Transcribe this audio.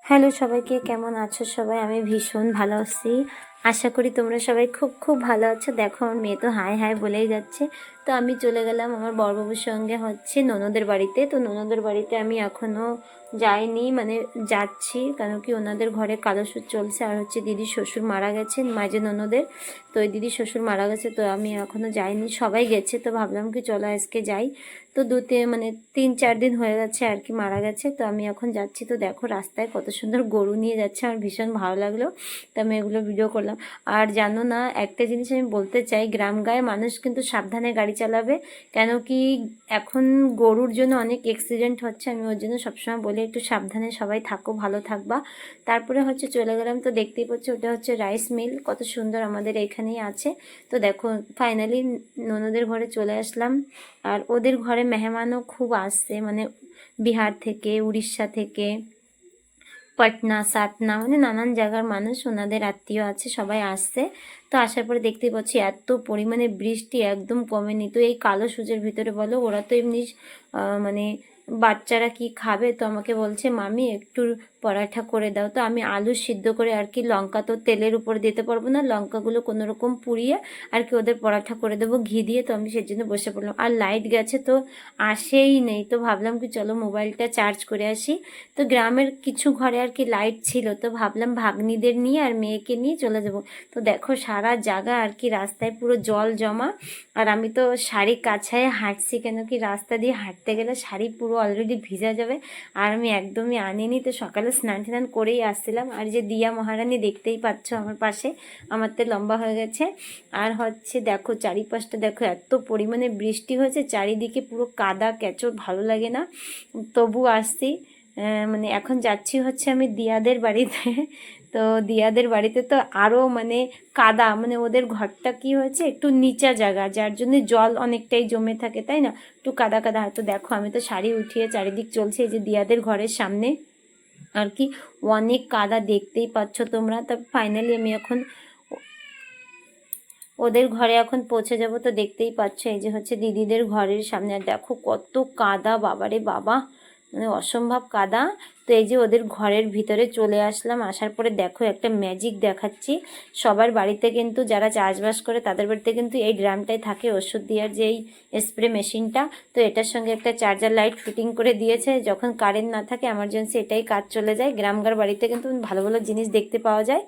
Hello সবাইকে, কেমন আছো সবাই? আমি ভীষণ ভালো আছি। আশা করি তোমরা সবাই খুব খুব ভালো আছো। দেখো আমার মেয়ে তো হাই হাই বলেই যাচ্ছে। তো আমি চলে গেলাম আমার বড়বাবুর সঙ্গে ননদের বাড়িতে। তো ননদের বাড়িতে আমি এখনও যাইনি, মানে যাচ্ছি, কারণ কি ওনাদের ঘরে কালসুদ চলছে। আর দিদির শ্বশুর মারা গেছেন, মাঝে ননদের। তো ওই দিদির শ্বশুর মারা গেছে, তো আমি এখনও যাইনি। সবাই গেছে, তো ভাবলাম কি চলো আজকে যাই। তো 3-4 দিন হয়ে গেছে আর কি মারা গেছে। তো আমি এখন যাচ্ছি। তো দেখো রাস্তায় কত সুন্দর গরু নিয়ে যাচ্ছে, আমার ভীষণ ভালো লাগলো। তো আমি এগুলো ভিডিও করলাম। আর জানো না, একটা জিনিস আমি বলতে চাই, গ্রাম গায়ে মানুষ কিন্তু সাবধানে গাড়ি চালাবে। কেন কি এখন গরুর জন্য অনেক অ্যাক্সিডেন্ট হচ্ছে। আমি ওর জন্য সবসময় বলি একটু সাবধানে সবাই থাকো, ভালো থাকবা। তারপরে চলে গেলাম। তো দেখতেই পাচ্ছি ওটা রাইস মিল, কত সুন্দর, আমাদের এখানেই আছে। তো দেখো ফাইনালি ননদের ঘরে চলে আসলাম। আর ওদের ঘরে মেহমানও খুব আসছে, মানে বিহার থেকে, উড়িষ্যা থেকে, পাটনা, সাতনা, মানে নানান জায়গার মানুষ, ওনাদের আত্মীয় আছে, সবাই আসছে। তো আসার পরে দেখতেই পাচ্ছি এত পরিমাণে বৃষ্টি, একদম কমেনি। তো এই কালো সূর্যের ভিতরে বলো, ওরা তো এমনি মানে বাচ্চারা কি খাবে, তো আমাকে বলছে মামি একটু পরাঠা করে দাও। তো আমি আলু সিদ্ধ করে আর কি, লঙ্কা তো তেলের উপর দিতে পারবো না, লঙ্কাগুলো কোনো রকম পুড়িয়ে আর কি ওদের পরাঠা করে দেবো ঘি দিয়ে। তো আমি সেজন্য বসে পড়লাম। আর লাইট গেছে, তো আসেই নেই। তো ভাবলাম কি চলো মোবাইলটা চার্জ করে আসি। তো গ্রামের কিছু ঘরে আর কি লাইট ছিল, তো ভাবলাম ভাগ্নিদের নিয়ে আর মেয়েকে নিয়ে চলে যাব। তো দেখো সারা জায়গা আর কি রাস্তায় পুরো জল জমা। আর আমি তো শাড়ি কাছায় হাঁটছি, কেন কি রাস্তা দিয়ে হাঁটতে গেলে শাড়ি পুরো অলরেডি ভিজা যাবে। আর আমি একদমই আনিনি। তো সকালে স্নান টান করেই আসছিলাম। আর যে দিয়া মহারানী দেখতেই পাচ্ছ আমার পাশে, আমার তো লম্বা হয়ে গেছে। আর দেখো চারিপাশটা দেখো, এত পরিমাণে বৃষ্টি হয়েছে, চারিদিকে পুরো কাদা কেচড়, ভালো লাগে না, তবু আসছি। মানে এখন যাচ্ছি আমি দিয়াদের বাড়িতে। তো দিয়াদের বাড়িতে তো আরও মানে কাদা, মানে ওদের ঘরটা কি হয়েছে একটু নিচা জায়গা, যার জন্য জল অনেকটাই জমে থাকে, তাই না, একটু কাদা কাদা। হয়তো দেখো আমি তো শাড়ি উঠিয়ে চারিদিক চলছে, এই যে দিয়াদের ঘরের সামনে আর কি অনেক কাদা, দেখতেই পাচ্ছ তোমরা। তা ফাইনালি আমি এখন ওদের ঘরে এখন পৌঁছে যাব। তো দেখতেই পাচ্ছ এই যে দিদিদের ঘরের সামনে। আর দেখো কত কাদা, বাবারে বাবা, মানে অসম্ভব কাদা। তো এই যে ওদের ঘরের ভিতরে চলে আসলাম। আসার পরে দেখো একটা ম্যাজিক দেখাচ্ছি। সবার বাড়িতে কিন্তু যারা চাষবাস করে তাদের বাড়িতে কিন্তু এই ড্রামটাই থাকে, ওষুধ দেওয়ার যে এই স্প্রে মেশিনটা। তো এটার সঙ্গে একটা চার্জার লাইট ফিটিং করে দিয়েছে, যখন কারেন্ট না থাকে এমার্জেন্সি এটাই কাজ চলে যায়। গ্রামগার বাড়িতে কিন্তু ভালো ভালো জিনিস দেখতে পাওয়া যায়।